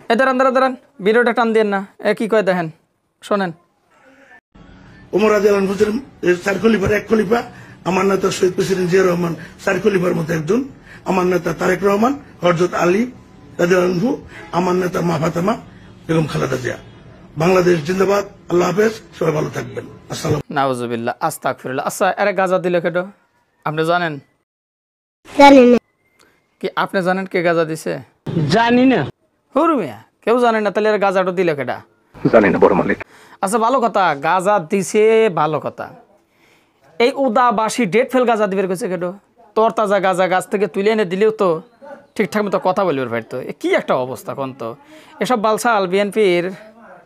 দাঁড়ান ভিডিওটা টান দিয়েন না, কি কয় দেখেন, শোনেন। ওমর রাদিয়াল্লাহু আনহু চার খলিফার এক খলিফা, আমার নেতা শহীদ প্রেসিডেন্ট জিয়া রহমান চার খলিফার মতো একজন, আমার নেতা তারেক রহমান, হযরত আলী রাদিয়াল্লাহু আনহু, আমার নেতা মা ফাতেমা বেগম খালেদা জিয়া। বাংলাদেশ জিন্দাবাদ। আল্লাহ হাফেজ, সবাই ভালো থাকবেন। আসসালাম। নাউজুবিল্লাহ, আস্তাগফিরুল্লাহ। আচ্ছা, এরা গাঁজা দিল কেটো আপনি জানেন? জানি না। কি আপনি জানেন কে গাঁজা দিছে? জানি না। হুর মিয়া, কেউ জানে না, তাহলে এরা গাঁজাটা দিল কেটা? জানি না বড় মালিক। আচ্ছা, ভালো কথা, গাঁজা দিছে, ভালো কথা। এই উদাবাসী ডেট ফেল গাঁজা দিবে কইছে কেটো? তোর তাজা গাঁজা গাছ থেকে তুলে এনে দিলেও তো ঠিকঠাক মতো কথা বলবে পারতো। কি একটা অবস্থা কোন তো। এসব বালসাল বিএনপির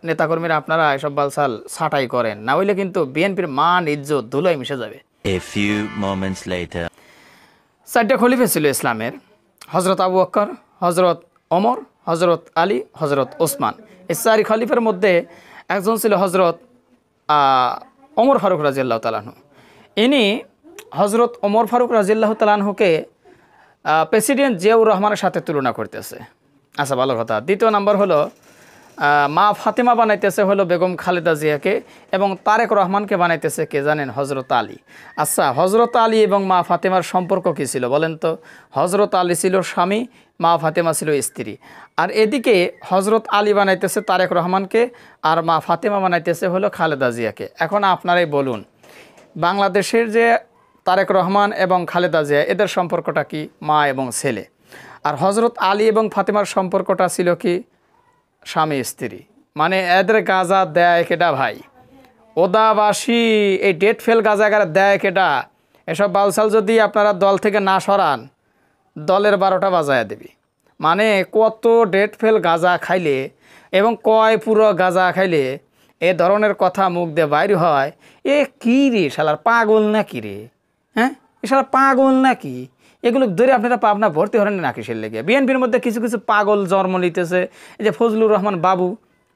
নেতাকর্মীরা আপনারা এসব বালসাল ছাঁটাই করেন, না হইলে কিন্তু বিএনপির মান ইজ্জত ধুলোয় মিশে যাবে। A few moments later. চারটা খলিফা ছিল ইসলামের, হজরত আবু বকর, হজরত ওমর, হজরত আলী, হজরত ওসমান। এই চারি খলিফার মধ্যে একজন ছিল হজরত ওমর ফারুক রাদিয়াল্লাহু তাআলা আনহু। ইনি হজরত ওমর ফারুক রাদিয়াল্লাহু তাআলা আনহুকে প্রেসিডেন্ট জিয়াউর রহমানের সাথে তুলনা করতেছে। আচ্ছা, ভালো কথা। দ্বিতীয় নাম্বার হলো মা ফাতেমা বানাইতেছে হলো বেগম খালেদা জিয়াকে, এবং তারেক রহমানকে বানাইতেছে কে জানেন? হজরত আলী। আচ্ছা, হজরত আলী এবং মা ফাতেমার সম্পর্ক কী ছিল বলেন তো? হজরত আলী ছিল স্বামী, মা ফাতেমা ছিল স্ত্রী। আর এদিকে হজরত আলী বানাইতেছে তারেক রহমানকে, আর মা ফাতেমা বানাইতেছে হলো খালেদা জিয়াকে। এখন আপনারাই বলুন, বাংলাদেশের যে তারেক রহমান এবং খালেদা জিয়া, এদের সম্পর্কটা কি? মা এবং ছেলে। আর হজরত আলী এবং ফাতেমার সম্পর্কটা ছিল কি? স্বামী স্ত্রী। মানে এদের গাঁজা দেয় কেটা ভাই? ওদাবাসী এই ডেট ফেল গাঁজাগার দেয় কেটা? এসব বালসাল যদি আপনারা দল থেকে না সরান, দলের 12টা বাজায় দেবি। মানে কত ডেট ফেল গাঁজা খাইলে এবং কয় পুরো গাঁজা খাইলে এ ধরনের কথা মুখ দিয়ে বাইর হয়। এ কী রে শালার, পাগল না কি রে? হ্যাঁ, এ শালার পাগল নাকি? এগুলো ধরে আপনারা পাবনা ভর্তি হলেন না কিসের লেগে? বিএনপির মধ্যে কিছু কিছু পাগল জন্ম নিতেছে। এই যে ফজলুর রহমান বাবু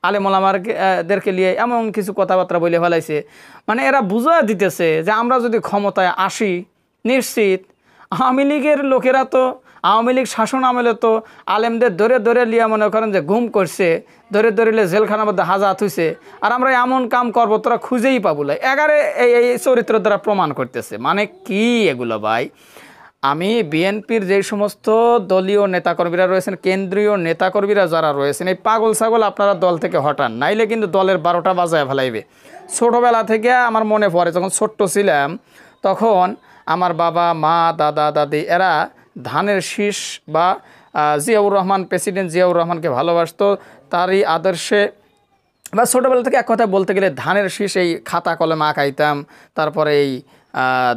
আলেমোলামাদেরকে নিয়ে এমন কিছু কথাবার্তা বলে ফেলাইছে। মানে এরা বুঝা দিতেছে যে আমরা যদি ক্ষমতায় আসি, নিশ্চিত আওয়ামী লীগের লোকেরা তো আওয়ামী লীগ শাসন আমলে তো আলেমদের ধরে ধরে লিয়া মনে করেন যে গুম করছে, ধরে ধরে জেলখানার মধ্যে হাজাত হইছে, আর আমরা এমন কাম করবো তোরা খুঁজেই পাবুলাই। এগারে এই চরিত্র দ্বারা প্রমাণ করতেছে। মানে কি এগুলো ভাই? আমি বিএনপির যে সমস্ত দলীয় নেতাকর্মীরা রয়েছেন, কেন্দ্রীয় নেতাকর্মীরা যারা রয়েছেন, এই পাগল ছাগল আপনারা দল থেকে হটান, নাইলে কিন্তু দলের 12টা বাজায় ফেলাইবে। ছোটোবেলা থেকে আমার মনে পড়ে, যখন ছোট্ট ছিলাম তখন আমার বাবা, মা, দাদা, দাদি এরা ধানের শীষ বা জিয়াউর রহমান, প্রেসিডেন্ট জিয়াউর রহমানকে ভালোবাসতো। তারই আদর্শে বা ছোটোবেলা থেকে এক কথা বলতে গেলে ধানের শীষ এই খাতা কলমে আঁকাইতাম, তারপরে এই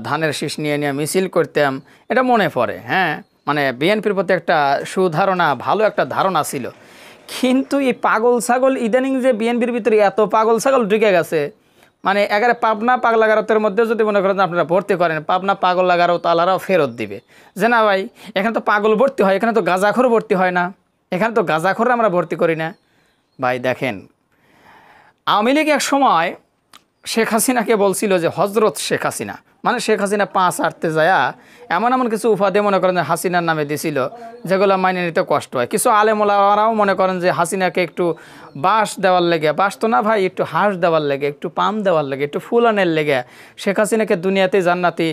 ধানের শীষ নিয়ে নিয়ে মিছিল করতাম, এটা মনে পড়ে। হ্যাঁ, মানে বিএনপির প্রতি একটা সুধারণা, ভালো একটা ধারণা ছিল। কিন্তু এই পাগল ছাগল ইদানিং যে বিএনপির ভিতরে এত পাগল ছাগল ঢুকে গেছে, মানে এগারে পাবনা পাগলাগারতের মধ্যে যদি মনে করেন আপনারা ভর্তি করেন, পাবনা পাগলাগারও তালারাও ফেরত দিবে যে না ভাই, এখানে তো পাগল ভর্তি হয়, এখানে তো গাঁজাখোর ভর্তি হয় না, এখানে তো গাঁজাখোর আমরা ভর্তি করি না। ভাই দেখেন, আওয়ামী লীগ এক সময় শেখ হাসিনাকে বলছিল যে হজরত শেখ হাসিনা, মানে শেখ হাসিনা পাঁচ আটতে যায়া এমন এমন কিছু উপাধি মনে করেন যে হাসিনার নামে দিছিল, যেগুলো মাইনে নিতে কষ্ট হয়। কিছু আলেমোলারাও মনে করেন যে হাসিনাকে একটু বাঁশ দেওয়ার লেগে, বাঁশ তো না ভাই, একটু হাঁস দেওয়ার লেগে, একটু পাম দেওয়ার লেগে, একটু ফুলানের লেগে শেখ হাসিনাকে দুনিয়াতে জান্নাতি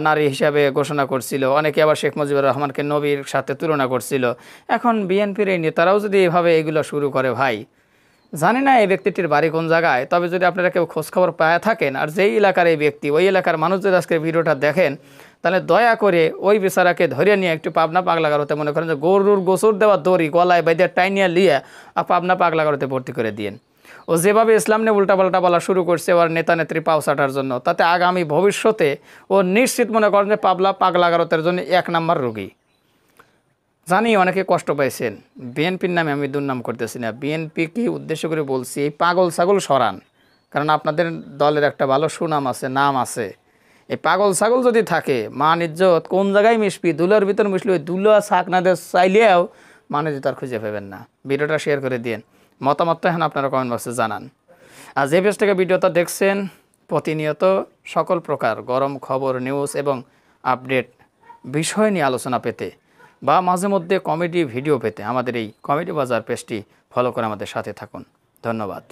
নারী হিসাবে ঘোষণা করছিল। অনেকে আবার শেখ মুজিবুর রহমানকে নবীর সাথে তুলনা করছিল। এখন বিএনপির এই নেতারাও যদি এভাবে এগুলো শুরু করে, ভাই জানি না এই ব্যক্তিটির বাড়ি কোন জায়গায়, তবে যদি আপনারা কেউ খোঁজখবর পায় থাকেন আর যেই এলাকার এই ব্যক্তি, ওই এলাকার মানুষ যদি আজকে ভিডিওটা দেখেন, তাহলে দয়া করে ওই বেচারাকে ধরে নিয়ে একটু পাবনা পাগলাগারোতে মনে করেন যে গরুর গোসর দেওয়া দড়ি গলায় বাইদে টাইনিয়া লিয়ে আর পাবনা পাগলাগারোতে ভর্তি করে দিন। ও যেভাবে ইসলাম নিয়ে উল্টাপাল্টা বলা শুরু করছে ওর নেতা নেত্রী পাও চাটার জন্য, তাতে আগামী ভবিষ্যতে ও নিশ্চিত মনে করেন যে পাগলাগারতের জন্য 1 নাম্বার রোগী। জানি অনেকে কষ্ট পাইছেন, বিএনপির নামে আমি দুর্নাম করতেছি না, বিএনপিকে উদ্দেশ্য করে বলছি এই পাগল ছাগল সরান, কারণ আপনাদের দলের একটা ভালো সুনাম আছে, নাম আছে। এই পাগল ছাগল যদি থাকে, মান ইজ্জত কোন জায়গায় মিশবি, দুলোর ভিতর মিশলে ওই দুলো শাক না দিয়ে চাইলেও মানে যদি তার খুঁজে পাবেন না। ভিডিওটা শেয়ার করে দিন, মতামতটা এখন আপনারা কমেন্ট বক্সে জানান। আর যে পেজ থেকে ভিডিওটা দেখছেন, প্রতিনিয়ত সকল প্রকার গরম খবর, নিউজ এবং আপডেট বিষয় নিয়ে আলোচনা পেতে বা মাঝে মধ্যে কমেডি ভিডিও পেতে আমাদের এই কমেডি বাজার পেজটি ফলো করে আমাদের সাথে থাকুন। ধন্যবাদ।